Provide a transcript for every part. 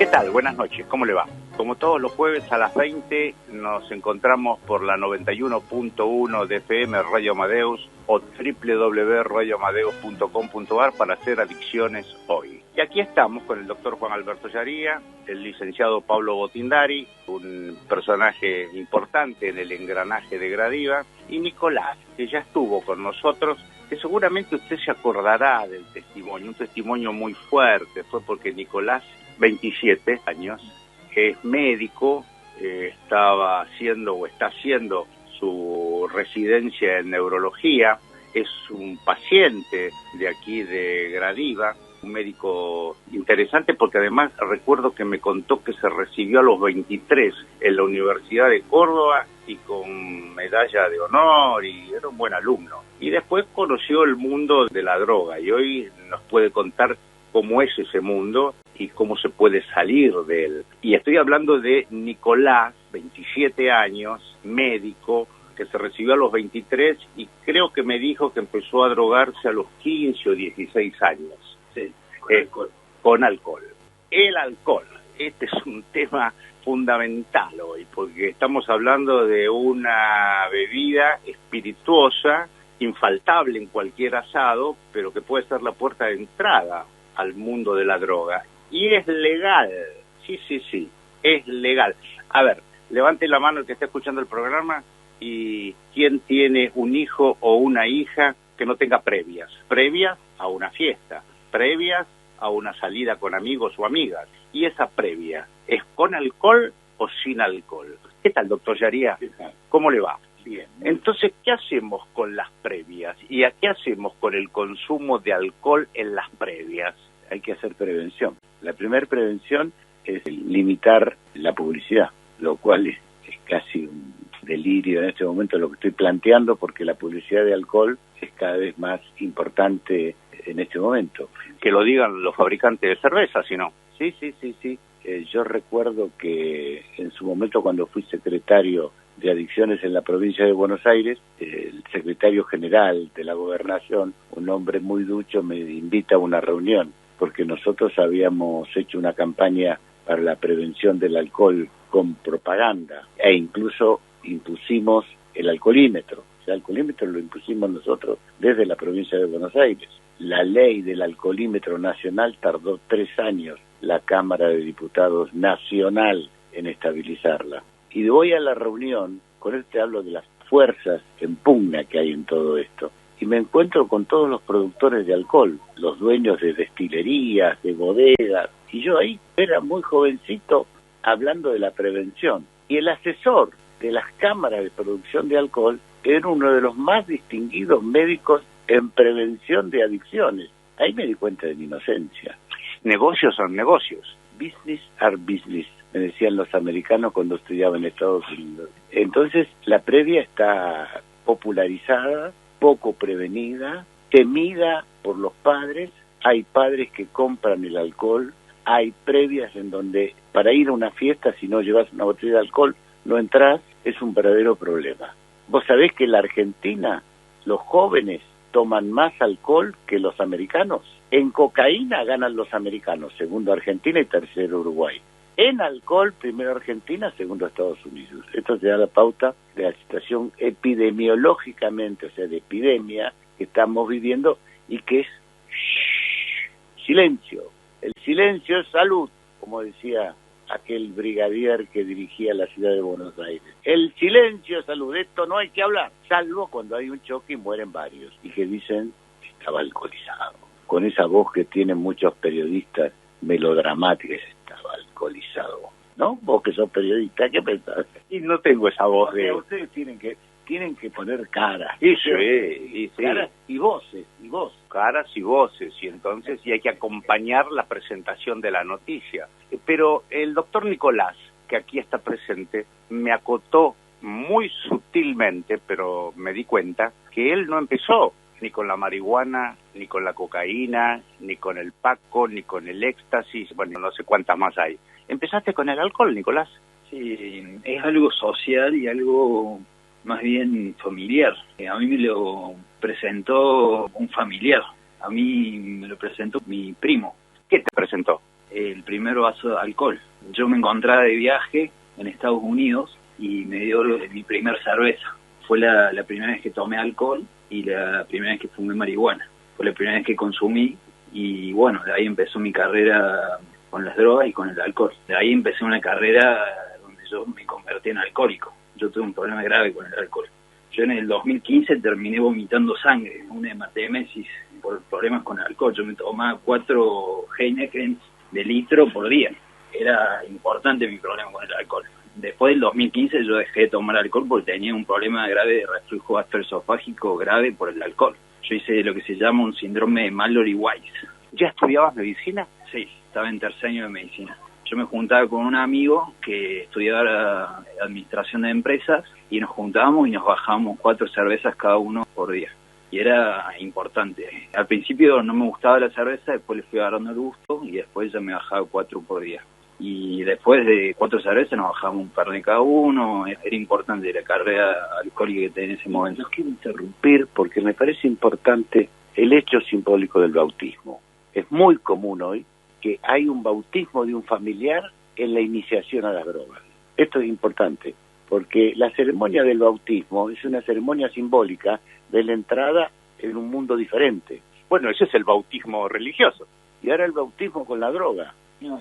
¿Qué tal? Buenas noches, ¿cómo le va? Como todos los jueves a las 20 nos encontramos por la 91.1 de FM Radio Amadeus o www.radioamadeus.com.ar para hacer Adicciones Hoy. Y aquí estamos con el doctor Juan Alberto Yaría, el licenciado Pablo Botindari, un personaje importante en el engranaje de Gradiva, y Nicolás, que ya estuvo con nosotros, que seguramente usted se acordará del testimonio, un testimonio muy fuerte. Fue porque Nicolás, 27 años, es médico, estaba haciendo o está haciendo su residencia en neurología, es un paciente de aquí de Gradiva, un médico interesante porque además recuerdo que me contó que se recibió a los 23 en la Universidad de Córdoba y con medalla de honor, y era un buen alumno. Y después conoció el mundo de la droga y hoy nos puede contar cómo es ese mundo y cómo se puede salir de él. Y estoy hablando de Nicolás, 27 años, médico, que se recibió a los 23 y creo que me dijo que empezó a drogarse a los 15 o 16 años. Sí, con alcohol. El alcohol, este es un tema fundamental hoy, porque estamos hablando de una bebida espirituosa, infaltable en cualquier asado, pero que puede ser la puerta de entrada al mundo de la droga. Y es legal, sí, es legal. A ver, levante la mano el que está escuchando el programa y quién tiene un hijo o una hija que no tenga previas a una fiesta, previas a una salida con amigos o amigas. Y esa previa, ¿es con alcohol o sin alcohol? ¿Qué tal, doctor Yaría? ¿Cómo le va? Bien. Entonces, ¿qué hacemos con las previas? ¿Y a qué hacemos con el consumo de alcohol en las previas? Hay que hacer prevención. La primera prevención es limitar la publicidad, lo cual es casi un delirio en este momento lo que estoy planteando, porque la publicidad de alcohol es cada vez más importante en este momento. Que lo digan los fabricantes de cerveza, si no. Sí. Yo recuerdo que en su momento, cuando fui secretario de Adicciones en la provincia de Buenos Aires, el secretario general de la Gobernación, un hombre muy ducho, me invita a una reunión, porque nosotros habíamos hecho una campaña para la prevención del alcohol con propaganda, e incluso impusimos el alcoholímetro. El alcoholímetro lo impusimos nosotros desde la provincia de Buenos Aires. La ley del alcoholímetro nacional tardó 3 años, la Cámara de Diputados nacional, en estabilizarla. Y voy a la reunión, con esto te hablo de las fuerzas en pugna que hay en todo esto, y me encuentro con todos los productores de alcohol, los dueños de destilerías, de bodegas, y yo ahí era muy jovencito hablando de la prevención. Y el asesor de las cámaras de producción de alcohol era uno de los más distinguidos médicos en prevención de adicciones. Ahí me di cuenta de mi inocencia. Negocios son negocios. Business are business, me decían los americanos cuando estudiaba en Estados Unidos. Entonces, la previa está popularizada, poco prevenida, temida por los padres. Hay padres que compran el alcohol, hay previas en donde para ir a una fiesta, si no llevas una botella de alcohol, no entras. Es un verdadero problema. Vos sabés que en la Argentina los jóvenes toman más alcohol que los americanos. En cocaína ganan los americanos, segundo Argentina y tercero Uruguay. En alcohol, primero Argentina, segundo Estados Unidos. Esto te da la pauta de la situación epidemiológicamente, o sea, de epidemia que estamos viviendo, y que es silencio. El silencio es salud, como decía aquel brigadier que dirigía la ciudad de Buenos Aires. El silencio es salud, de esto no hay que hablar, salvo cuando hay un choque y mueren varios, y que dicen que estaba alcoholizado. Con esa voz que tienen muchos periodistas melodramáticos, estaba alcoholizado. ¿No? Vos que sos periodista, ¿qué pensás? Y no tengo esa voz de... Ustedes tienen que poner caras. Sí. Caras y voces, Caras y voces, y entonces hay que acompañar la presentación de la noticia. Pero el doctor Nicolás, que aquí está presente, me acotó muy sutilmente, pero me di cuenta que él no empezó ni con la marihuana, ni con la cocaína, ni con el paco, ni con el éxtasis, bueno, no sé cuántas más hay. ¿Empezaste con el alcohol, Nicolás? Sí, es algo social y algo más bien familiar. A mí me lo presentó un familiar, a mí me lo presentó mi primo. ¿Qué te presentó? el primer vaso de alcohol. Yo me encontraba de viaje en Estados Unidos y me dio mi primer cerveza. Fue la primera vez que tomé alcohol y la primera vez que fumé marihuana. Fue la primera vez que consumí y bueno, de ahí empezó mi carrera con las drogas y con el alcohol. De ahí empecé una carrera donde yo me convertí en alcohólico. Yo tuve un problema grave con el alcohol. Yo en el 2015 terminé vomitando sangre, una hematemesis por problemas con el alcohol. Yo me tomaba 4 Heineken de litro por día. Era importante mi problema con el alcohol. Después del 2015 yo dejé de tomar alcohol porque tenía un problema grave de reflujo gastroesofágico grave por el alcohol. Yo hice lo que se llama un síndrome de Mallory-Weiss. ¿Ya estudiabas medicina? Sí, estaba en tercer año de medicina. Yo me juntaba con un amigo que estudiaba administración de empresas y nos juntábamos y nos bajábamos 4 cervezas cada uno por día. Y era importante. Al principio no me gustaba la cerveza, después le fui agarrando el gusto y después ya me bajaba 4 por día. Y después de 4 cervezas nos bajamos un par de cada uno. Era importante la carrera alcohólica que tenía en ese momento. No quiero interrumpir porque me parece importante el hecho simbólico del bautismo. Es muy común hoy que hay un bautismo de un familiar en la iniciación a las drogas. Esto es importante, porque la ceremonia del bautismo es una ceremonia simbólica de la entrada en un mundo diferente. Bueno, ese es el bautismo religioso. Y ahora el bautismo con la droga.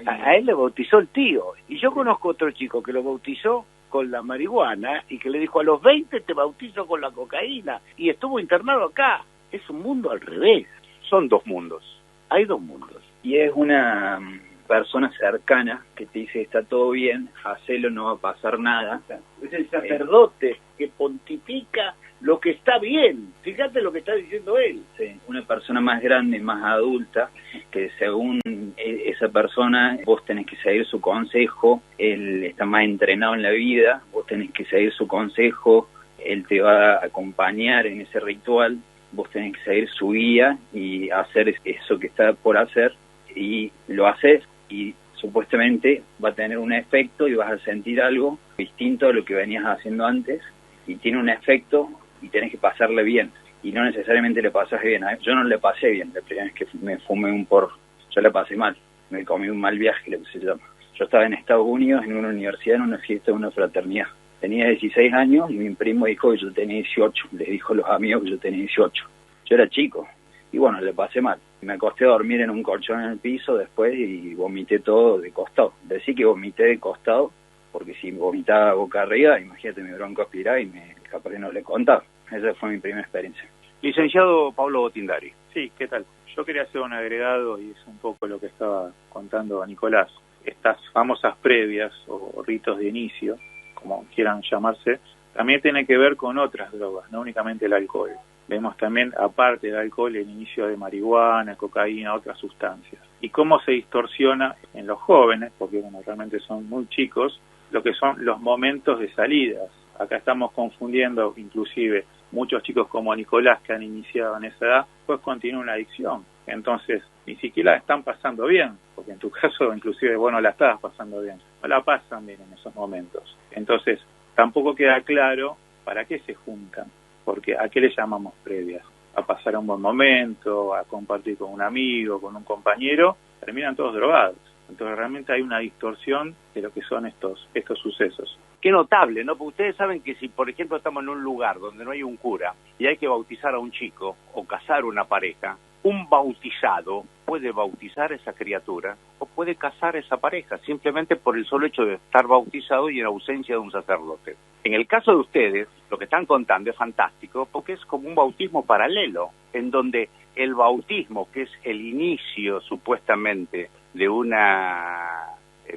A él le bautizó el tío. Y yo conozco otro chico que lo bautizó con la marihuana y que le dijo a los 20 te bautizo con la cocaína. Y estuvo internado acá. Es un mundo al revés. Son 2 mundos. Hay 2 mundos. Y es una persona cercana que te dice está todo bien, hacelo, no va a pasar nada. Es el sacerdote que pontifica lo que está bien. Fíjate lo que está diciendo él. Sí, una persona más grande, más adulta, que según esa persona vos tenés que seguir su consejo, él está más entrenado en la vida, vos tenés que seguir su consejo, él te va a acompañar en ese ritual, vos tenés que seguir su guía y hacer eso que está por hacer, y lo haces y supuestamente va a tener un efecto y vas a sentir algo distinto a lo que venías haciendo antes, y tiene un efecto y tenés que pasarle bien, y no necesariamente le pasas bien. Yo no le pasé bien la primera vez que me fumé un porro, yo la pasé mal, me comí un mal viaje, lo que se llama. Yo estaba en Estados Unidos en una universidad, en una fiesta de una fraternidad. Tenía 16 años y mi primo dijo que yo tenía 18, les dijo a los amigos que yo tenía 18. Yo era chico y bueno, le pasé mal. Me acosté a dormir en un colchón en el piso después y vomité todo de costado. Decí que vomité de costado porque si vomitaba boca arriba, imagínate, mi bronco aspiraba y capaz que no le contaba. Esa fue mi primera experiencia. Licenciado Pablo Botindari. Sí, ¿qué tal? Yo quería hacer un agregado y es un poco lo que estaba contando Nicolás. Estas famosas previas o ritos de inicio, como quieran llamarse, también tiene que ver con otras drogas, no únicamente el alcohol. Vemos también, aparte del alcohol, el inicio de marihuana, cocaína, otras sustancias. Y cómo se distorsiona en los jóvenes, porque bueno, realmente son muy chicos, lo que son los momentos de salidas. Acá estamos confundiendo, inclusive, muchos chicos como Nicolás que han iniciado en esa edad, pues continúan una adicción. Entonces, ni siquiera la están pasando bien, porque en tu caso, inclusive, vos no la estabas pasando bien. No la pasan bien en esos momentos. Entonces, tampoco queda claro para qué se juntan, porque ¿a qué le llamamos previas? A pasar un buen momento, a compartir con un amigo, con un compañero, terminan todos drogados. Entonces realmente hay una distorsión de lo que son estos sucesos. Qué notable, ¿no? Porque ustedes saben que si, por ejemplo, estamos en un lugar donde no hay un cura y hay que bautizar a un chico o casar una pareja, un bautizado puede bautizar a esa criatura o puede casar a esa pareja, simplemente por el solo hecho de estar bautizado y en ausencia de un sacerdote. En el caso de ustedes, lo que están contando es fantástico porque es como un bautismo paralelo, en donde el bautismo, que es el inicio supuestamente de una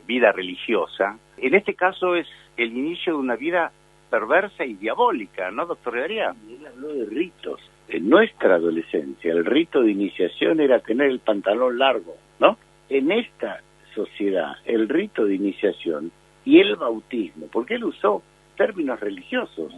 vida religiosa, en este caso es el inicio de una vida perversa y diabólica, ¿no, doctor Daría? Él habló de ritos. En nuestra adolescencia, el rito de iniciación era tener el pantalón largo, ¿no? En esta sociedad, el rito de iniciación y el bautismo, porque él usó términos religiosos,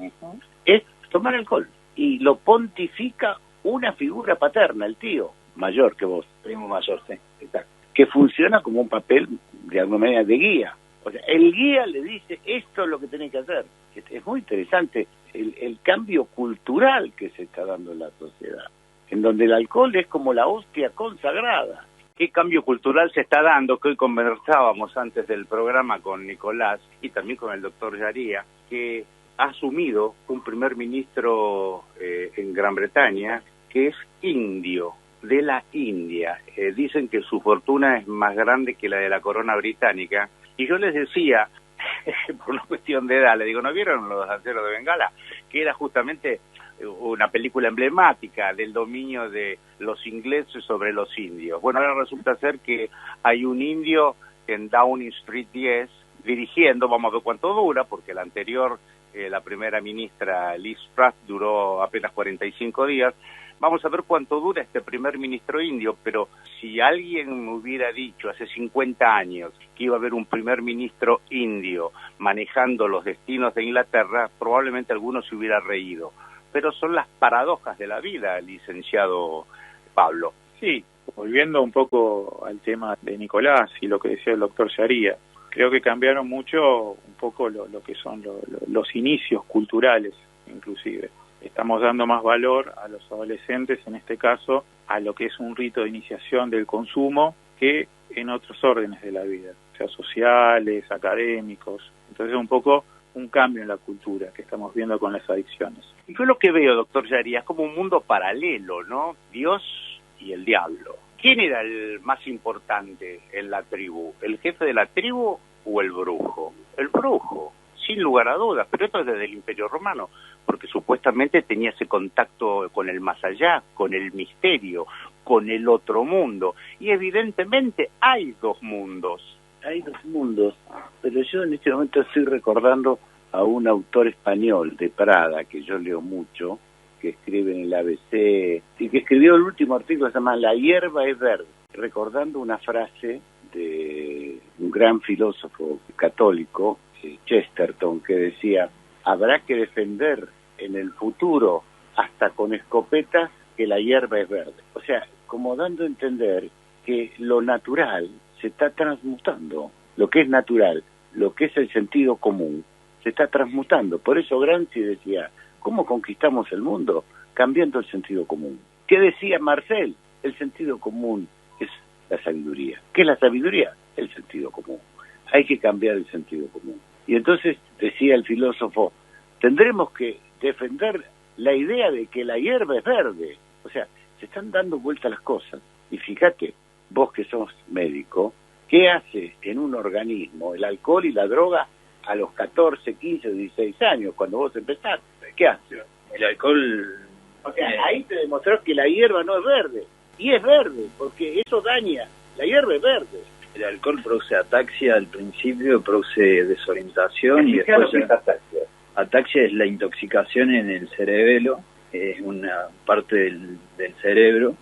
es tomar alcohol. Y lo pontifica una figura paterna, el tío, mayor que vos. Primo mayor, sí, exacto. Que funciona como un papel, de alguna manera, de guía. O sea, el guía le dice, esto es lo que tenés que hacer. Es muy interesante el cambio cultural que se está dando en la sociedad, en donde el alcohol es como la hostia consagrada. qué cambio cultural se está dando, que hoy conversábamos antes del programa con Nicolás y también con el doctor Yaría, que ha asumido un primer ministro en Gran Bretaña que es indio, de la India. Dicen que su fortuna es más grande que la de la corona británica. Y yo les decía, por una cuestión de edad, le digo, ¿no vieron Los Danceros de Bengala? Que era justamente una película emblemática del dominio de los ingleses sobre los indios. Bueno, ahora resulta ser que hay un indio en Downing Street 10 dirigiendo, vamos a ver cuánto dura, porque la anterior, la primera ministra Liz Truss, duró apenas 45 días. Vamos a ver cuánto dura este primer ministro indio, pero si alguien me hubiera dicho hace 50 años que iba a haber un primer ministro indio manejando los destinos de Inglaterra, probablemente alguno se hubiera reído. Pero son las paradojas de la vida, licenciado Pablo. Sí, volviendo un poco al tema de Nicolás y lo que decía el doctor Yaría, creo que cambiaron mucho un poco lo que son los inicios culturales, inclusive. Estamos dando más valor a los adolescentes, en este caso, a lo que es un rito de iniciación del consumo que en otros órdenes de la vida, sea sociales, académicos. Entonces un poco un cambio en la cultura que estamos viendo con las adicciones. Y yo lo que veo, doctor Yaría, es como un mundo paralelo, ¿no? Dios y el diablo. ¿Quién era el más importante en la tribu? ¿El jefe de la tribu o el brujo? El brujo, sin lugar a dudas, pero esto es desde el Imperio Romano, porque supuestamente tenía ese contacto con el más allá, con el misterio, con el otro mundo. Y evidentemente hay dos mundos. Hay dos mundos, pero yo en este momento estoy recordando a un autor español de Prada, que yo leo mucho, que escribe en el ABC, y que escribió el último artículo que se llama La hierba es verde, recordando una frase de un gran filósofo católico, Chesterton, que decía, habrá que defender en el futuro, hasta con escopetas, que la hierba es verde. O sea, como dando a entender que lo natural se está transmutando, lo que es natural, lo que es el sentido común, se está transmutando. Por eso Gramsci decía, ¿cómo conquistamos el mundo? Cambiando el sentido común. ¿Qué decía Marcel? El sentido común es la sabiduría. ¿Qué es la sabiduría? El sentido común. Hay que cambiar el sentido común. Y entonces, decía el filósofo, tendremos que defender la idea de que la hierba es verde. O sea, se están dando vueltas las cosas. Y fíjate, vos que sos médico, ¿qué hace en un organismo el alcohol y la droga a los 14, 15, 16 años, cuando vos empezaste? ¿Qué hace? El alcohol... O sea, ahí te demostró que la hierba no es verde. Y es verde, porque eso daña. La hierba es verde. El alcohol produce ataxia al principio, produce desorientación y después... Ataxia es la intoxicación en el cerebelo, es una parte del cerebro,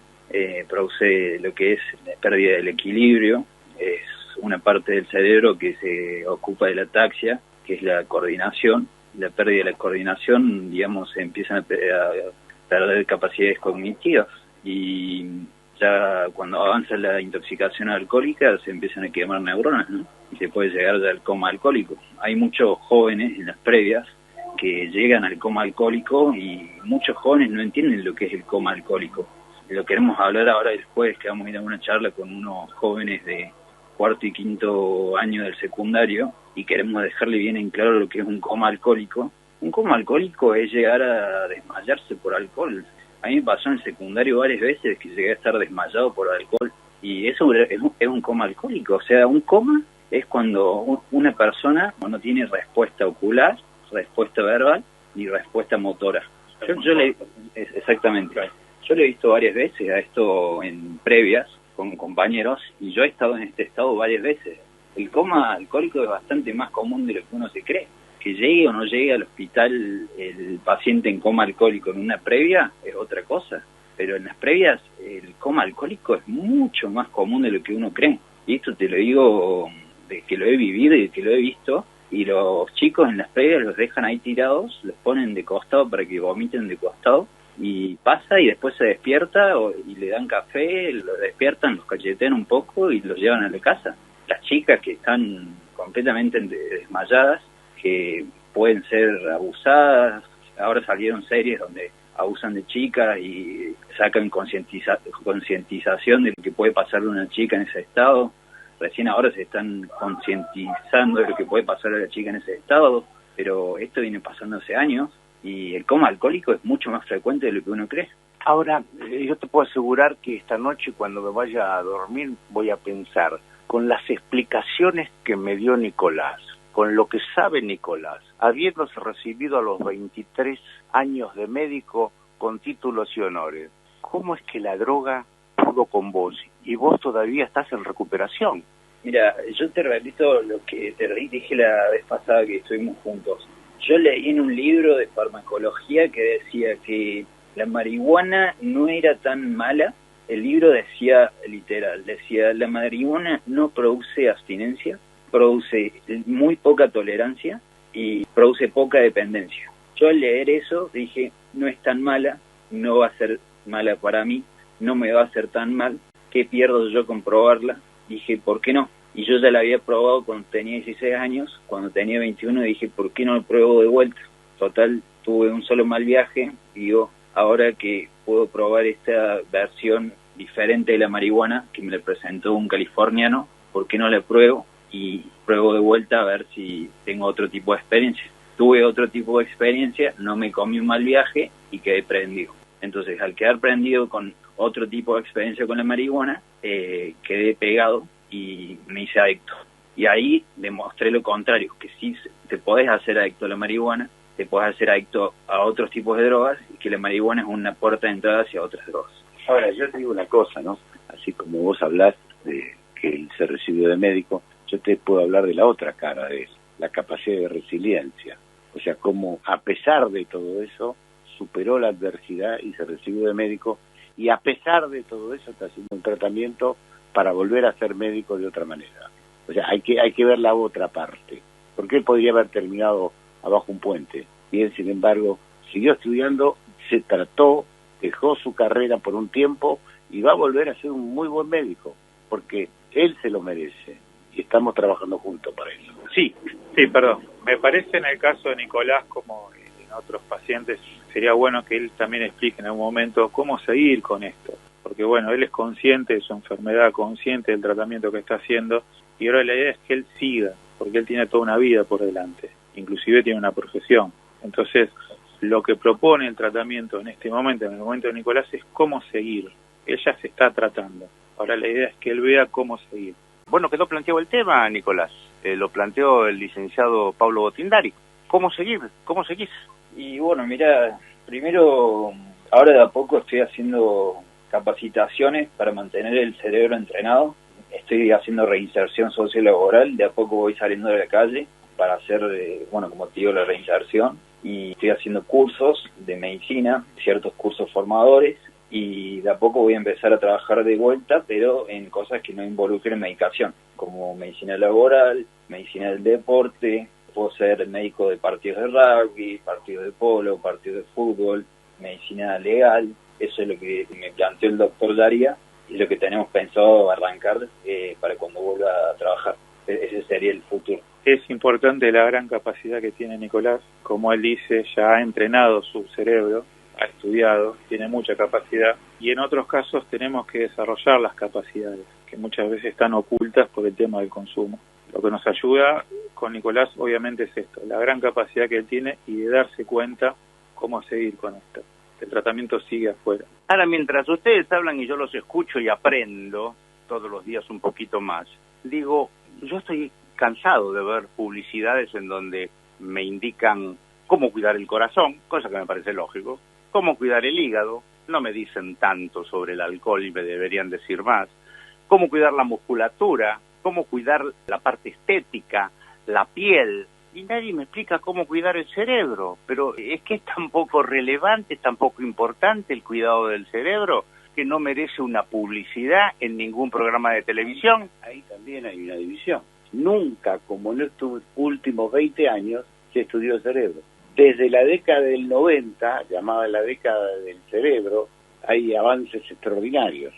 produce lo que es la pérdida del equilibrio, es una parte del cerebro que se ocupa de la ataxia, que es la coordinación. La pérdida de la coordinación, digamos, se empiezan a perder capacidades cognitivas y ya cuando avanza la intoxicación alcohólica se empiezan a quemar neuronas, ¿no? Y se puede llegar ya al coma alcohólico. Hay muchos jóvenes en las previas que llegan al coma alcohólico y muchos jóvenes no entienden lo que es el coma alcohólico. Lo queremos hablar ahora el jueves, que vamos a ir a una charla con unos jóvenes de cuarto y quinto año del secundario y queremos dejarle bien en claro lo que es un coma alcohólico. Un coma alcohólico es llegar a desmayarse por alcohol. A mí me pasó en el secundario varias veces que llegué a estar desmayado por alcohol y eso es un coma alcohólico. O sea, un coma es cuando una persona no tiene respuesta ocular, respuesta verbal ni respuesta motora. Exactamente. Yo le he visto varias veces a esto en previas con compañeros y yo he estado en este estado varias veces. El coma alcohólico es bastante más común de lo que uno se cree. Que llegue o no llegue al hospital el paciente en coma alcohólico en una previa es otra cosa, pero en las previas el coma alcohólico es mucho más común de lo que uno cree. Y esto te lo digo de que lo he vivido y de que lo he visto. Y los chicos en las previas los dejan ahí tirados, los ponen de costado para que vomiten de costado y pasa y después se despierta y le dan café, lo despiertan, los cachetean un poco y los llevan a la casa. Las chicas que están completamente desmayadas, que pueden ser abusadas, ahora salieron series donde abusan de chicas y sacan concientización de lo que puede pasarle a una chica en ese estado. Recién ahora se están concientizando de lo que puede pasar a la chica en ese estado, pero esto viene pasando hace años y el coma alcohólico es mucho más frecuente de lo que uno cree. Ahora, yo te puedo asegurar que esta noche cuando me vaya a dormir voy a pensar con las explicaciones que me dio Nicolás, con lo que sabe Nicolás, habiéndose recibido a los 23 años de médico con títulos y honores, ¿cómo es que la droga pudo con vos y vos todavía estás en recuperación? Mira, yo te repito lo que te dije la vez pasada que estuvimos juntos. Yo leí en un libro de farmacología que decía que la marihuana no era tan mala. El libro decía, literal, decía, la marihuana no produce abstinencia, produce muy poca tolerancia y produce poca dependencia. Yo al leer eso dije, no es tan mala, no va a ser mala para mí, no me va a hacer tan mal, ¿qué pierdo yo con probarla? Dije, ¿por qué no? Y yo ya la había probado cuando tenía 16 años, cuando tenía 21 dije, ¿por qué no lo pruebo de vuelta? Total, tuve un solo mal viaje y digo, ahora que puedo probar esta versión diferente de la marihuana que me la presentó un californiano, ¿por qué no la pruebo? Y pruebo de vuelta a ver si tengo otro tipo de experiencia. Tuve otro tipo de experiencia, no me comí un mal viaje y quedé prendido. Entonces, al quedar prendido con otro tipo de experiencia con la marihuana, quedé pegado y me hice adicto. Y ahí demostré lo contrario, que sí te podés hacer adicto a la marihuana, te podés hacer adicto a otros tipos de drogas y que la marihuana es una puerta de entrada hacia otras drogas. Ahora, yo te digo una cosa, ¿no? Así como vos hablás de que él se recibió de médico, yo te puedo hablar de la otra cara de él, la capacidad de resiliencia. O sea, cómo a pesar de todo eso, superó la adversidad y se recibió de médico, y a pesar de todo eso está haciendo un tratamiento para volver a ser médico de otra manera. O sea, hay que ver la otra parte, porque él podría haber terminado abajo un puente, y él, sin embargo, siguió estudiando, se trató, dejó su carrera por un tiempo, y va a volver a ser un muy buen médico, porque él se lo merece, y estamos trabajando juntos para eso. Sí, perdón. Me parece en el caso de Nicolás, como en otros pacientes, sería bueno que él también explique en algún momento cómo seguir con esto. Porque bueno, él es consciente de su enfermedad, consciente del tratamiento que está haciendo, y ahora la idea es que él siga, porque él tiene toda una vida por delante, inclusive tiene una profesión. Entonces, lo que propone el tratamiento en este momento, en el momento de Nicolás, es cómo seguir. Él ya se está tratando. Ahora la idea es que él vea cómo seguir. Bueno, quedó planteado el tema, Nicolás. Lo planteó el licenciado Pablo Botindari. ¿Cómo seguir? ¿Cómo seguís? Y bueno, mira, primero, ahora de a poco estoy haciendo capacitaciones para mantener el cerebro entrenado. Estoy haciendo reinserción sociolaboral, de a poco voy saliendo de la calle para hacer, bueno, como te digo, la reinserción. Y estoy haciendo cursos de medicina, ciertos cursos formadores, y de a poco voy a empezar a trabajar de vuelta, pero en cosas que no involucren medicación, como medicina laboral, medicina del deporte. Puedo ser médico de partidos de rugby, partidos de polo, partidos de fútbol, medicina legal. Eso es lo que me planteó el doctor Daría y lo que tenemos pensado arrancar para cuando vuelva a trabajar. Ese sería el futuro. Es importante la gran capacidad que tiene Nicolás. Como él dice, ya ha entrenado su cerebro, ha estudiado, tiene mucha capacidad, y en otros casos tenemos que desarrollar las capacidades, que muchas veces están ocultas por el tema del consumo. Lo que nos ayuda con Nicolás obviamente es esto, la gran capacidad que él tiene y de darse cuenta cómo seguir con esto. El tratamiento sigue afuera. Ahora, mientras ustedes hablan y yo los escucho y aprendo todos los días un poquito más, digo, yo estoy cansado de ver publicidades en donde me indican cómo cuidar el corazón, cosa que me parece lógico, cómo cuidar el hígado, no me dicen tanto sobre el alcohol y me deberían decir más, cómo cuidar la musculatura, cómo cuidar la parte estética, la piel, y nadie me explica cómo cuidar el cerebro, pero es que es tan poco relevante, tan poco importante el cuidado del cerebro, que no merece una publicidad en ningún programa de televisión. Ahí también hay una división. Nunca, como en estos últimos 20 años, se estudió el cerebro. Desde la década del 90, llamada la década del cerebro, hay avances extraordinarios,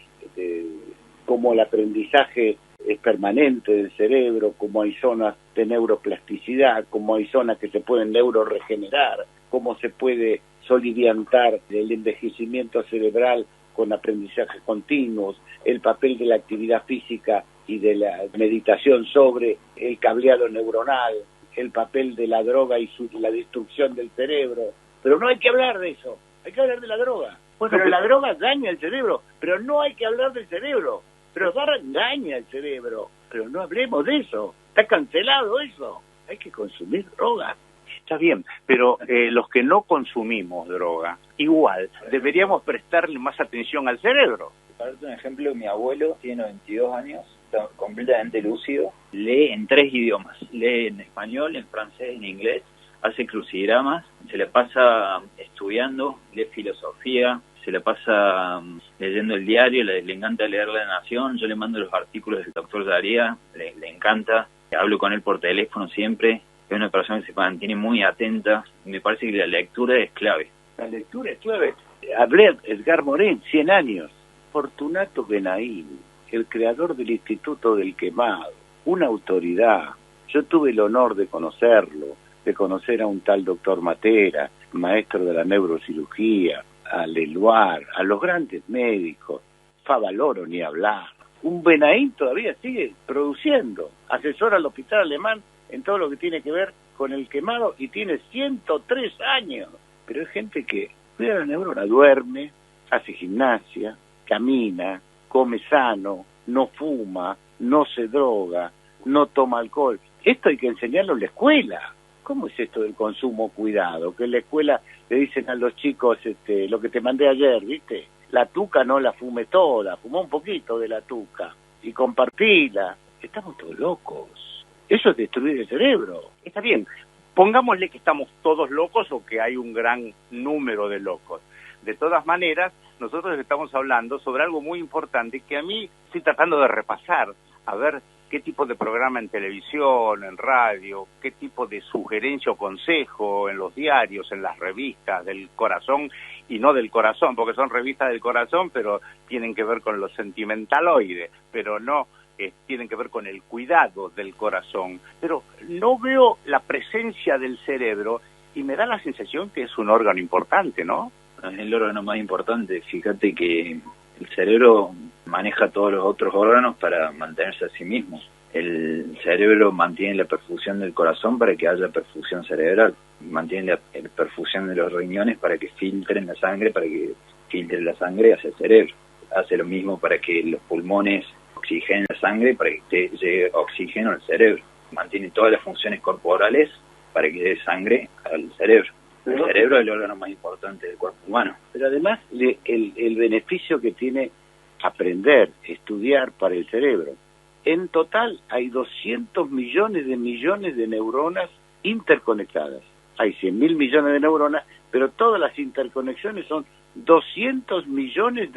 como el aprendizaje es permanente del cerebro, como hay zonas de neuroplasticidad, como hay zonas que se pueden neuroregenerar, cómo se puede soliviantar el envejecimiento cerebral con aprendizajes continuos, el papel de la actividad física y de la meditación sobre el cableado neuronal, el papel de la droga y la destrucción del cerebro. Pero no hay que hablar de eso, hay que hablar de la droga. Bueno, pero la droga daña el cerebro, pero no hay que hablar del cerebro. Pero daña el cerebro, pero no hablemos de eso. Está cancelado eso. Hay que consumir droga. Está bien, pero los que no consumimos droga, igual deberíamos prestarle más atención al cerebro. Para darte un ejemplo, mi abuelo tiene 92 años, está completamente lúcido, lee en 3 idiomas, lee en español, en francés, en inglés, hace crucigramas, se le pasa estudiando, lee filosofía, se le pasa leyendo el diario, le encanta leer La Nación, yo le mando los artículos del doctor Daría, le encanta, hablo con él por teléfono siempre. Es una persona que se mantiene muy atenta. Me parece que la lectura es clave. La lectura es clave. Hablé Edgar Morin, 100 años. Fortunato Benaín, el creador del Instituto del Quemado, una autoridad. Yo tuve el honor de conocerlo, de conocer a un tal doctor Matera, maestro de la neurocirugía, a Leluar, a los grandes médicos, Favaloro ni hablar. Un Benaín todavía sigue produciendo, asesora al hospital alemán en todo lo que tiene que ver con el quemado y tiene 103 años. Pero hay gente que cuida la neurona, duerme, hace gimnasia, camina, come sano, no fuma, no se droga, no toma alcohol. Esto hay que enseñarlo en la escuela. ¿Cómo es esto del consumo cuidado? Que en la escuela le dicen a los chicos lo que te mandé ayer, ¿viste? La tuca no la fume toda, fumó un poquito de la tuca y compartila. Estamos todos locos. Eso es destruir el cerebro. Está bien, pongámosle que estamos todos locos o que hay un gran número de locos. De todas maneras, nosotros estamos hablando sobre algo muy importante que a mí estoy tratando de repasar, a ver qué tipo de programa en televisión, en radio, qué tipo de sugerencia o consejo en los diarios, en las revistas del corazón y no del corazón, porque son revistas del corazón, pero tienen que ver con lo sentimentaloide, pero no tienen que ver con el cuidado del corazón, pero no veo la presencia del cerebro y me da la sensación que es un órgano importante, ¿no? Es el órgano más importante. Fíjate que el cerebro maneja todos los otros órganos para mantenerse a sí mismo. El cerebro mantiene la perfusión del corazón para que haya perfusión cerebral, mantiene la perfusión de los riñones para que filtren la sangre, para que filtre la sangre hacia el cerebro. Hace lo mismo para que los pulmones oxigenen la sangre para que llegue oxígeno al cerebro. Mantiene todas las funciones corporales para que dé sangre al cerebro. El cerebro es el órgano más importante del cuerpo humano. Pero además el beneficio que tiene aprender, estudiar para el cerebro. En total hay 200 millones de neuronas interconectadas. Hay 100.000 millones de neuronas, pero todas las interconexiones son 200 millones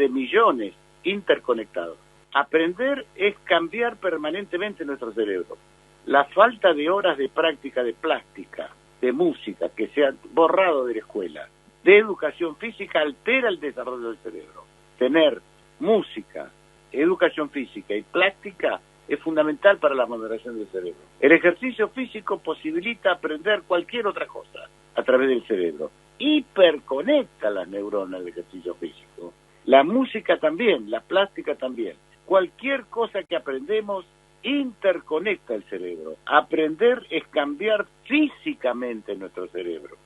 interconectados. Aprender es cambiar permanentemente nuestro cerebro. La falta de horas de práctica de plástica, de música, que se han borrado de la escuela, de educación física, altera el desarrollo del cerebro. Tener música, educación física y plástica es fundamental para la maduración del cerebro. El ejercicio físico posibilita aprender cualquier otra cosa a través del cerebro. Hiperconecta las neuronas el ejercicio físico. La música también, la plástica también. Cualquier cosa que aprendemos interconecta el cerebro. Aprender es cambiar físicamente nuestro cerebro.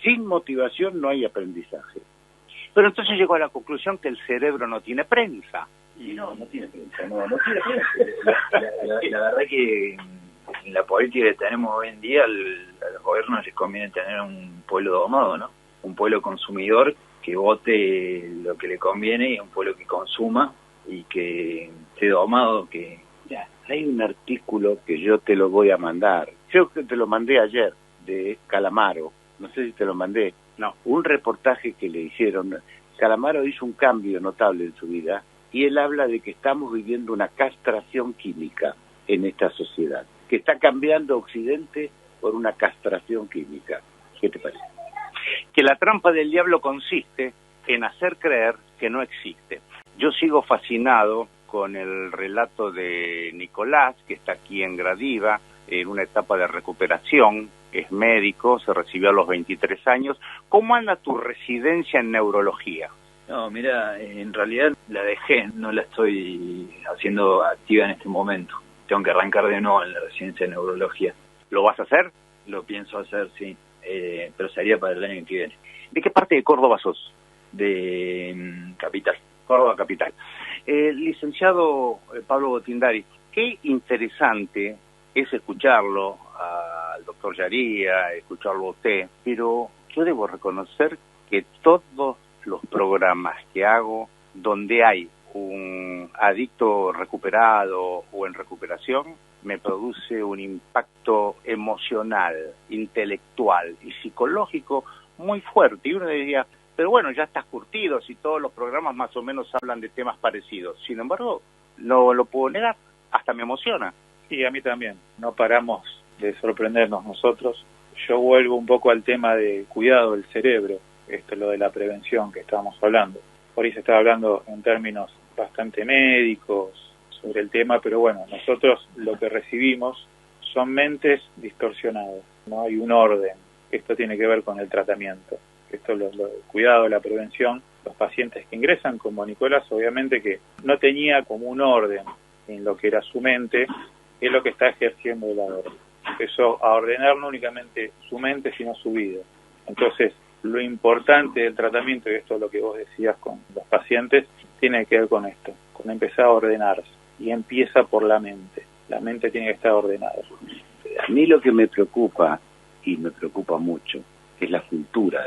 Sin motivación no hay aprendizaje. Pero entonces llegó a la conclusión que el cerebro no tiene prensa. Y no tiene prensa, no tiene prensa. La verdad que en la política que tenemos hoy en día, a los gobiernos les conviene tener un pueblo domado, ¿no? Un pueblo consumidor que vote lo que le conviene y un pueblo que consuma y que esté domado, que... Ya, hay un artículo que yo te lo voy a mandar, creo que te lo mandé ayer, de Calamaro, no sé si te lo mandé, no, un reportaje que le hicieron. Calamaro hizo un cambio notable en su vida y él habla de que estamos viviendo una castración química en esta sociedad, que está cambiando Occidente por una castración química. ¿Qué te parece? Que la trampa del diablo consiste en hacer creer que no existe. Yo sigo fascinado con el relato de Nicolás, que está aquí en Gradiva, en una etapa de recuperación, es médico, se recibió a los 23 años. ¿Cómo anda tu residencia en neurología? No, mira, en realidad la dejé, no la estoy haciendo activa en este momento. Tengo que arrancar de nuevo en la residencia de neurología. ¿Lo vas a hacer? Lo pienso hacer, sí, pero sería para el año que viene. ¿De qué parte de Córdoba sos? De Capital. Córdoba Capital. Licenciado Pablo Botindari, qué interesante es escucharlo al doctor Yaría, escucharlo a usted, pero yo debo reconocer que todos los programas que hago donde hay un adicto recuperado o en recuperación, me produce un impacto emocional, intelectual y psicológico muy fuerte. Y uno diría, pero bueno, ya estás curtido, si todos los programas más o menos hablan de temas parecidos. Sin embargo, no lo puedo negar, hasta me emociona. Sí, a mí también. No paramos de sorprendernos nosotros. Yo vuelvo un poco al tema de cuidado del cerebro. Esto es lo de la prevención que estábamos hablando. Por ahí se está hablando en términos bastante médicos sobre el tema, pero bueno, nosotros lo que recibimos son mentes distorsionadas. No hay un orden. Esto tiene que ver con el tratamiento. Esto es el cuidado, la prevención. Los pacientes que ingresan, como Nicolás, obviamente que no tenía como un orden en lo que era su mente, es lo que está ejerciendo el ahora. Empezó a ordenar no únicamente su mente, sino su vida. Entonces, lo importante del tratamiento, y esto es lo que vos decías con los pacientes, tiene que ver con esto, con empezar a ordenarse. Y empieza por la mente. La mente tiene que estar ordenada. A mí lo que me preocupa, y me preocupa mucho, es la cultura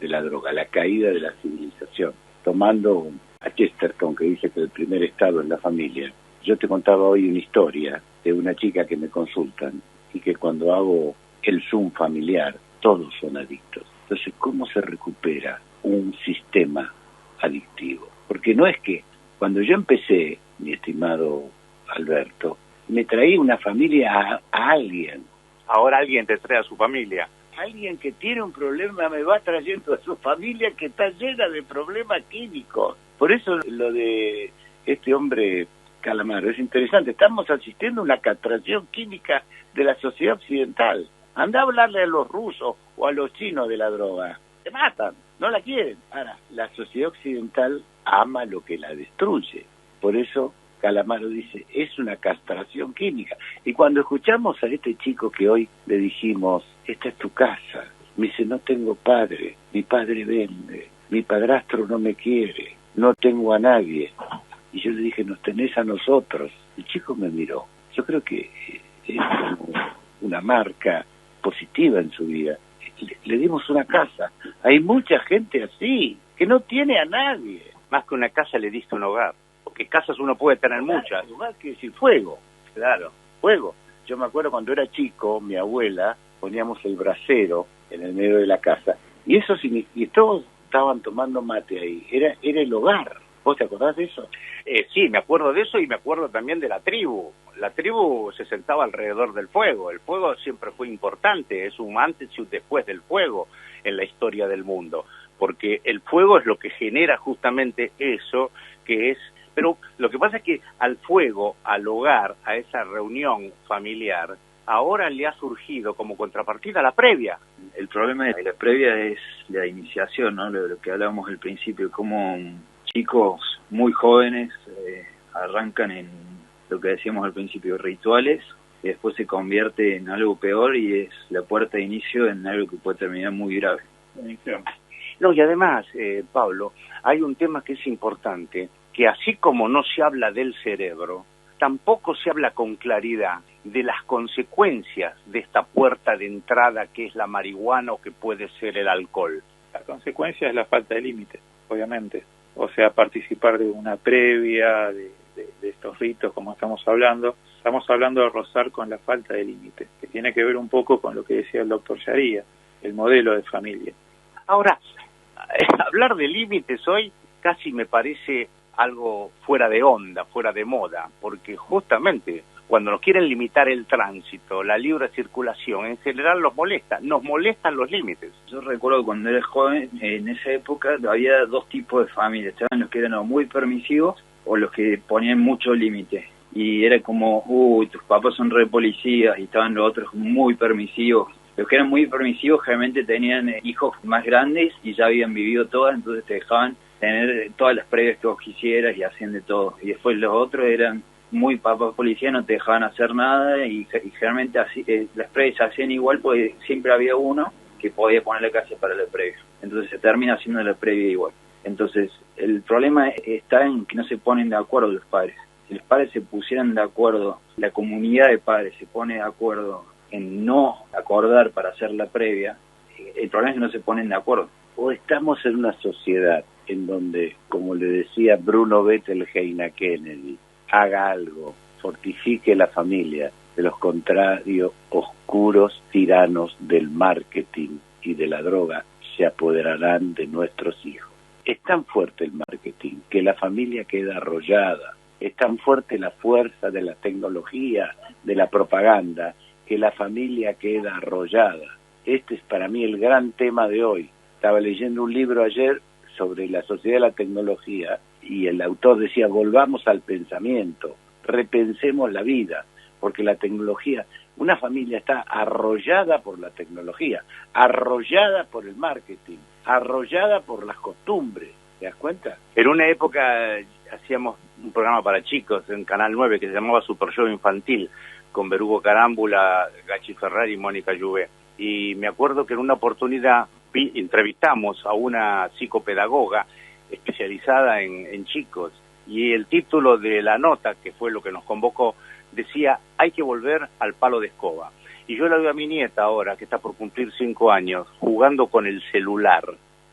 de la droga, la caída de la civilización. Tomando a Chesterton, que dice que el primer estado es la familia, yo te contaba hoy una historia de una chica que me consultan y que cuando hago el Zoom familiar, todos son adictos. Entonces, ¿cómo se recupera un sistema adictivo? Porque no es que cuando yo empecé, mi estimado Alberto, me traí una familia a alguien. Ahora alguien te trae a su familia. Alguien que tiene un problema me va trayendo a su familia que está llena de problemas químicos. Por eso lo de este hombre Calamaro es interesante. Estamos asistiendo a una castración química de la sociedad occidental. Anda a hablarle a los rusos o a los chinos de la droga. Se matan, no la quieren. Ahora, la sociedad occidental ama lo que la destruye. Por eso Calamaro dice, es una castración química. Y cuando escuchamos a este chico que hoy le dijimos, esta es tu casa, me dice, no tengo padre, mi padre vende, mi padrastro no me quiere, no tengo a nadie. Y yo le dije, nos tenés a nosotros. El chico me miró. Yo creo que es como una marca positiva en su vida. Le dimos una casa. Hay mucha gente así, que no tiene a nadie. Más que una casa le diste un hogar. Porque casas uno puede tener muchas. Hogar quiere decir fuego. Claro, fuego. Yo me acuerdo cuando era chico, mi abuela, poníamos el brasero en el medio de la casa. Y eso y todos estaban tomando mate ahí. Era el hogar. ¿Vos te acordás de eso? Sí, me acuerdo de eso y me acuerdo también de la tribu. La tribu se sentaba alrededor del fuego. El fuego siempre fue importante, es un antes y un después del fuego en la historia del mundo. Porque el fuego es lo que genera justamente eso que es... Pero lo que pasa es que al fuego, al hogar, a esa reunión familiar, ahora le ha surgido como contrapartida la previa. El problema de la previa es la iniciación, ¿no? Lo que hablábamos al principio, como chicos muy jóvenes arrancan en lo que decíamos al principio, rituales, y después se convierte en algo peor y es la puerta de inicio en algo que puede terminar muy grave. No, y además, Pablo, hay un tema que es importante, que así como no se habla del cerebro, tampoco se habla con claridad de las consecuencias de esta puerta de entrada que es la marihuana o que puede ser el alcohol. La consecuencia es la falta de límites, obviamente. O sea, participar de una previa, de estos ritos, como estamos hablando de rozar con la falta de límites, que tiene que ver un poco con lo que decía el doctor Yaría, el modelo de familia. Ahora, hablar de límites hoy casi me parece algo fuera de onda, fuera de moda, porque justamente cuando nos quieren limitar el tránsito, la libre circulación, en general nos molestan los límites. Yo recuerdo cuando era joven, en esa época había dos tipos de familias, estaban los que eran muy permisivos o los que ponían mucho límite. Y era como, tus papás son re policías, y estaban los otros muy permisivos, Los que eran muy permisivos generalmente tenían hijos más grandes y ya habían vivido todas, entonces te dejaban tener todas las previas que vos quisieras y hacían de todo. Y después los otros eran muy papás policía, no te dejaban hacer nada y generalmente así, las previas se hacían igual porque siempre había uno que podía ponerle casa para la previa. Entonces se termina haciendo la previa igual. Entonces el problema está en que no se ponen de acuerdo los padres. Si los padres se pusieran de acuerdo, la comunidad de padres se pone de acuerdo en no acordar para hacer la previa, el problema es que no se ponen de acuerdo. O estamos en una sociedad en donde, como le decía Bruno Bettelheim a Kennedy, haga algo, fortifique la familia, de los contrarios, oscuros tiranos del marketing y de la droga se apoderarán de nuestros hijos. Es tan fuerte el marketing que la familia queda arrollada, es tan fuerte la fuerza de la tecnología, de la propaganda, que la familia queda arrollada. Este es para mí el gran tema de hoy. Estaba leyendo un libro ayer sobre la sociedad de la tecnología y el autor decía, volvamos al pensamiento, repensemos la vida, porque la tecnología, una familia está arrollada por la tecnología, arrollada por el marketing, arrollada por las costumbres, ¿te das cuenta? En una época hacíamos un programa para chicos en Canal 9 que se llamaba Super Show Infantil, con Berugo Carámbula, Gachi Ferrari y Mónica Lluvé. Y me acuerdo que en una oportunidad entrevistamos a una psicopedagoga especializada en chicos, y el título de la nota, que fue lo que nos convocó, decía, hay que volver al palo de escoba. Y yo la veo a mi nieta ahora, que está por cumplir 5 años, jugando con el celular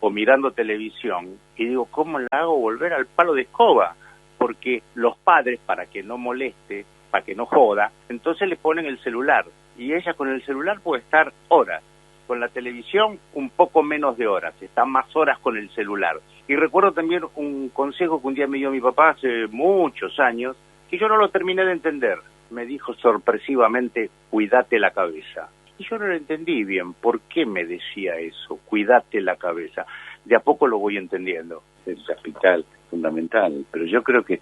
o mirando televisión, y digo, ¿cómo la hago volver al palo de escoba? Porque los padres, para que no moleste, para que no joda, entonces le ponen el celular, y ella con el celular puede estar horas, con la televisión un poco menos de horas, está más horas con el celular. Y recuerdo también un consejo que un día me dio mi papá hace muchos años, que yo no lo terminé de entender. Me dijo sorpresivamente, cuídate la cabeza. Y yo no lo entendí bien, ¿por qué me decía eso? Cuídate la cabeza. De a poco lo voy entendiendo. Es capital, fundamental, pero yo creo que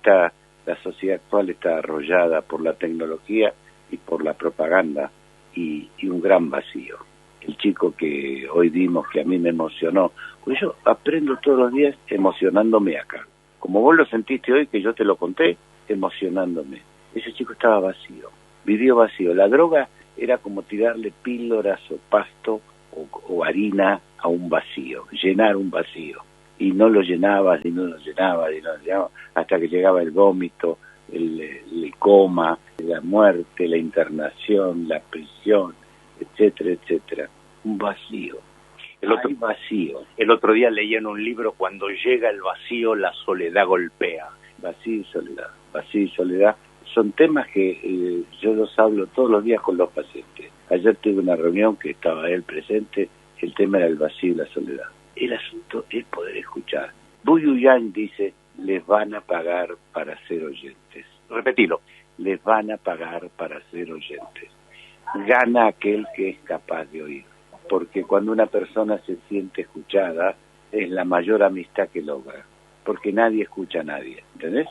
la sociedad actual está arrollada por la tecnología y por la propaganda y un gran vacío. El chico que hoy vimos, que a mí me emocionó, pues yo aprendo todos los días emocionándome acá. Como vos lo sentiste hoy, que yo te lo conté, emocionándome. Ese chico estaba vacío, vivió vacío. La droga era como tirarle píldoras o pasto o harina a un vacío, llenar un vacío. Y no lo llenabas, y no lo llenabas, y no lo llenabas, hasta que llegaba el vómito, el coma, la muerte, la internación, la prisión, etcétera, etcétera. Un vacío. Hay vacío. El otro día leí en un libro, cuando llega el vacío, la soledad golpea. Vacío y soledad. Vacío y soledad son temas que yo los hablo todos los días con los pacientes. Ayer tuve una reunión que estaba él presente, el tema era el vacío y la soledad. El asunto es poder escuchar. Buyu Yang dice, les van a pagar para ser oyentes. Repetilo. Les van a pagar para ser oyentes. Gana aquel que es capaz de oír, porque cuando una persona se siente escuchada, es la mayor amistad que logra, porque nadie escucha a nadie, ¿entendés?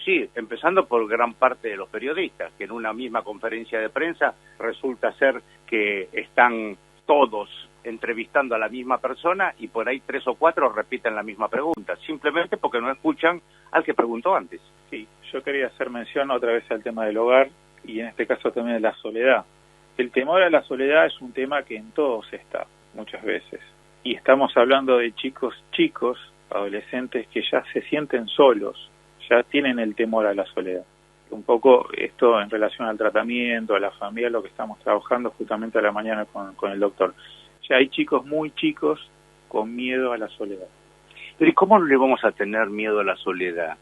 Sí, empezando por gran parte de los periodistas, que en una misma conferencia de prensa resulta ser que están todos entrevistando a la misma persona y por ahí 3 o 4 repiten la misma pregunta, simplemente porque no escuchan al que preguntó antes. Sí, yo quería hacer mención otra vez al tema del hogar y en este caso también de la soledad. El temor a la soledad es un tema que en todos está, muchas veces. Y estamos hablando de chicos, adolescentes que ya se sienten solos, ya tienen el temor a la soledad. Un poco esto en relación al tratamiento, a la familia, lo que estamos trabajando justamente a la mañana con el doctor. Ya hay chicos muy chicos con miedo a la soledad. Pero ¿y cómo le vamos a tener miedo a la soledad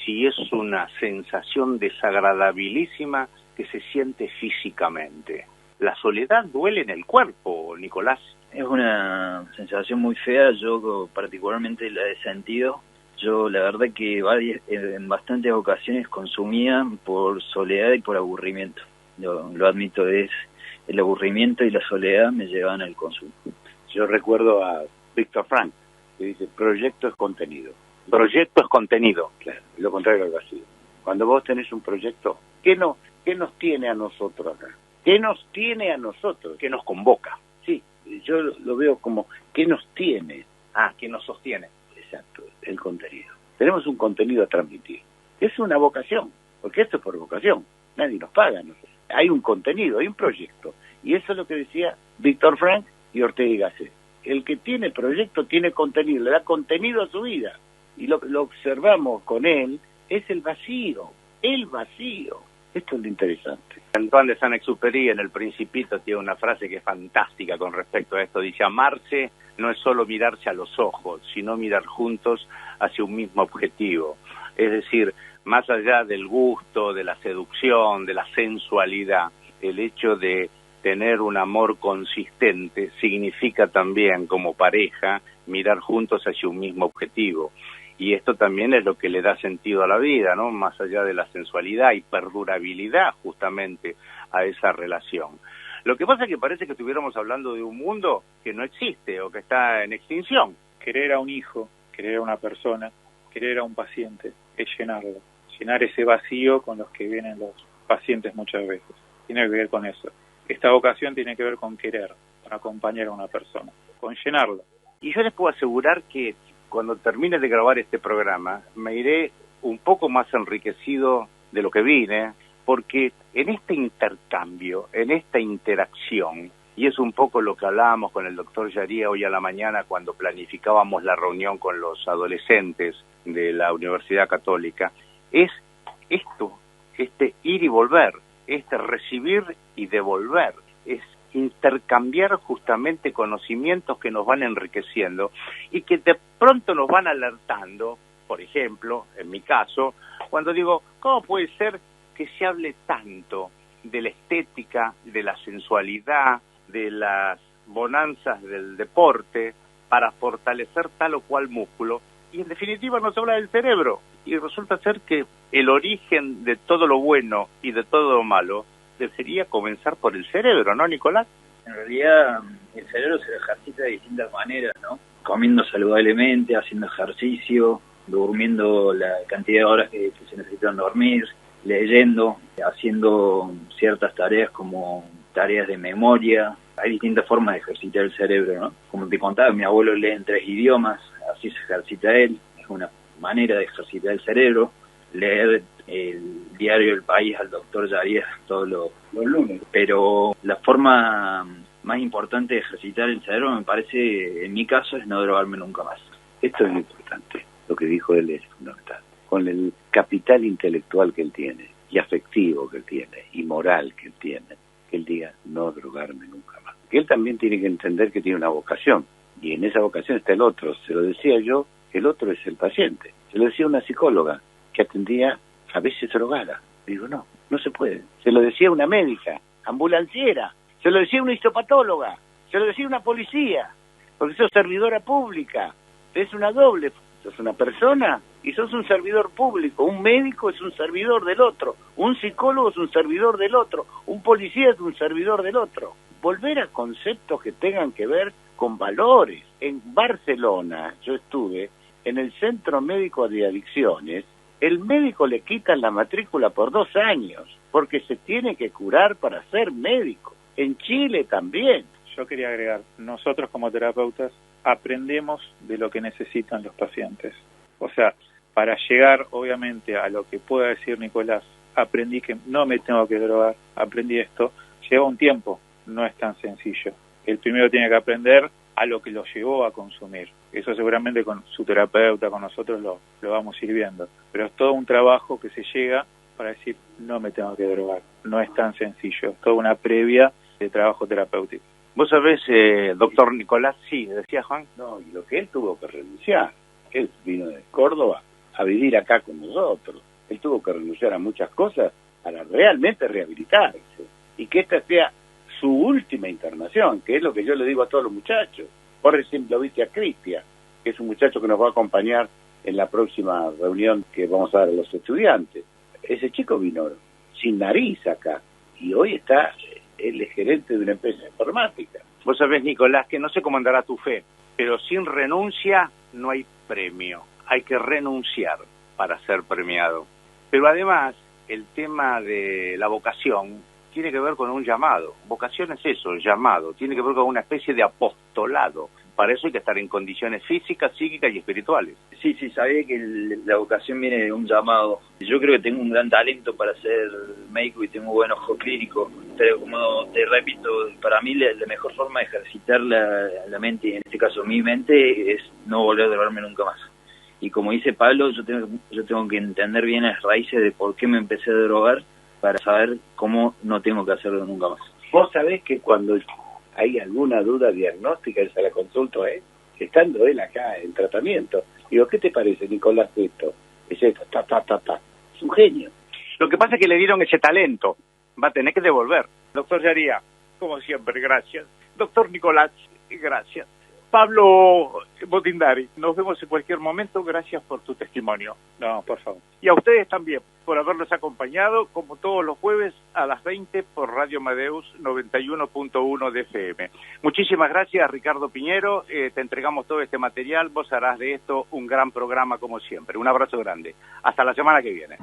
si es una sensación desagradabilísima que se siente físicamente? La soledad duele en el cuerpo, Nicolás. Es una sensación muy fea, yo particularmente la he sentido. Yo la verdad que en bastantes ocasiones consumía por soledad y por aburrimiento. Lo admito, es el aburrimiento y la soledad me llevan al consumo. Yo recuerdo a Víctor Frank, que dice, proyecto es contenido. Proyecto es contenido. Claro, lo contrario al vacío. Cuando vos tenés un proyecto, ¿qué nos tiene a nosotros acá? ¿Qué nos tiene a nosotros? ¿Qué nos convoca? Sí, yo lo veo como ¿qué nos tiene? ¿Qué nos sostiene? Exacto, el contenido. Tenemos un contenido a transmitir. Es una vocación, porque esto es por vocación. Nadie nos paga. Hay un contenido, hay un proyecto. Y eso es lo que decía Víctor Frank y Ortega y Gasset. El que tiene proyecto tiene contenido, le da contenido a su vida. Y lo observamos con él, es el vacío. Esto es lo interesante. Antoine de Saint-Exupéry en El Principito tiene una frase que es fantástica con respecto a esto. Dice, amarse no es solo mirarse a los ojos, sino mirar juntos hacia un mismo objetivo. Es decir, más allá del gusto, de la seducción, de la sensualidad, el hecho de tener un amor consistente significa también, como pareja, mirar juntos hacia un mismo objetivo. Y esto también es lo que le da sentido a la vida, ¿no? Más allá de la sensualidad y perdurabilidad justamente a esa relación. Lo que pasa es que parece que estuviéramos hablando de un mundo que no existe o que está en extinción. Querer a un hijo, querer a una persona, querer a un paciente, es llenarlo. Llenar ese vacío con los que vienen los pacientes muchas veces. Tiene que ver con eso. Esta vocación tiene que ver con querer, con acompañar a una persona, con llenarlo. Y yo les puedo asegurar que cuando termine de grabar este programa, me iré un poco más enriquecido de lo que vine, porque en este intercambio, en esta interacción, y es un poco lo que hablábamos con el doctor Yaría hoy a la mañana cuando planificábamos la reunión con los adolescentes de la Universidad Católica, es esto, este ir y volver, este recibir y devolver, es intercambiar justamente conocimientos que nos van enriqueciendo y que de pronto nos van alertando, por ejemplo, en mi caso, cuando digo, ¿cómo puede ser que se hable tanto de la estética, de la sensualidad, de las bonanzas del deporte para fortalecer tal o cual músculo? Y en definitiva nos habla del cerebro. Y resulta ser que el origen de todo lo bueno y de todo lo malo debería comenzar por el cerebro, ¿no, Nicolás? En realidad, el cerebro se ejercita de distintas maneras, ¿no? Comiendo saludablemente, haciendo ejercicio, durmiendo la cantidad de horas que se necesitan dormir, leyendo, haciendo ciertas tareas como tareas de memoria. Hay distintas formas de ejercitar el cerebro, ¿no? Como te contaba, mi abuelo lee en 3 idiomas, así se ejercita él, es una manera de ejercitar el cerebro. Leer el diario El País al doctor Yaría todos los lunes. Pero la forma más importante de ejercitar el cerebro, me parece, en mi caso, es no drogarme nunca más. Esto es lo importante, lo que dijo él es fundamental. Con el capital intelectual que él tiene, y afectivo que él tiene, y moral que él tiene, que él diga, no drogarme nunca más. Que él también tiene que entender que tiene una vocación, y en esa vocación está el otro. Se lo decía yo, el otro es el paciente. Se lo decía una psicóloga que atendía a veces drogada. Digo, no se puede. Se lo decía una médica, ambulanciera, se lo decía una histopatóloga, se lo decía una policía, porque sos servidora pública, es una doble, sos una persona y sos un servidor público, un médico es un servidor del otro, un psicólogo es un servidor del otro, un policía es un servidor del otro. Volver a conceptos que tengan que ver con valores. En Barcelona, yo estuve en el Centro Médico de Adicciones, el médico le quitan la matrícula por 2 años, porque se tiene que curar para ser médico. En Chile también. Yo quería agregar, nosotros como terapeutas aprendemos de lo que necesitan los pacientes. O sea, para llegar obviamente a lo que pueda decir Nicolás, aprendí que no me tengo que drogar, aprendí esto, lleva un tiempo, no es tan sencillo. El primero tiene que aprender a lo que lo llevó a consumir. Eso seguramente con su terapeuta, con nosotros lo vamos a ir viendo. Pero es todo un trabajo que se llega para decir, no me tengo que drogar. No es tan sencillo, es toda una previa de trabajo terapéutico. Vos sabés, doctor Nicolás, sí, decía Juan. No, y lo que él tuvo que renunciar, él vino de Córdoba a vivir acá con nosotros. Él tuvo que renunciar a muchas cosas para realmente rehabilitarse. Y que esta sea su última internación, que es lo que yo le digo a todos los muchachos. Por ejemplo, viste a Cristian, que es un muchacho que nos va a acompañar en la próxima reunión que vamos a dar a los estudiantes. Ese chico vino sin nariz acá y hoy él es gerente de una empresa informática. Vos sabés, Nicolás, que no sé cómo andará tu fe, pero sin renuncia no hay premio. Hay que renunciar para ser premiado. Pero además, el tema de la vocación tiene que ver con un llamado. Vocación es eso, llamado. Tiene que ver con una especie de apostolado. Para eso hay que estar en condiciones físicas, psíquicas y espirituales. Sí, sabía que la vocación viene de un llamado. Yo creo que tengo un gran talento para ser médico y tengo buen ojo clínico, pero como te repito, para mí la mejor forma de ejercitar la mente, y en este caso mi mente, es no volver a drogarme nunca más. Y como dice Pablo, yo tengo que entender bien las raíces de por qué me empecé a drogar para saber cómo no tengo que hacerlo nunca más. Vos sabés que cuando hay alguna duda diagnóstica, es a la consulta, estando él acá en tratamiento. Digo, ¿qué te parece, Nicolás, esto? Es esto, Es un genio. Lo que pasa es que le dieron ese talento. Va a tener que devolver. Doctor Yaría, como siempre, gracias. Doctor Nicolás, gracias. Pablo Botindari, nos vemos en cualquier momento. Gracias por tu testimonio. No, por favor. Y a ustedes también, por habernos acompañado, como todos los jueves, a las 20 por Radio Amadeus 91.1 de FM. Muchísimas gracias, Ricardo Piñero. Te entregamos todo este material. Vos harás de esto un gran programa, como siempre. Un abrazo grande. Hasta la semana que viene.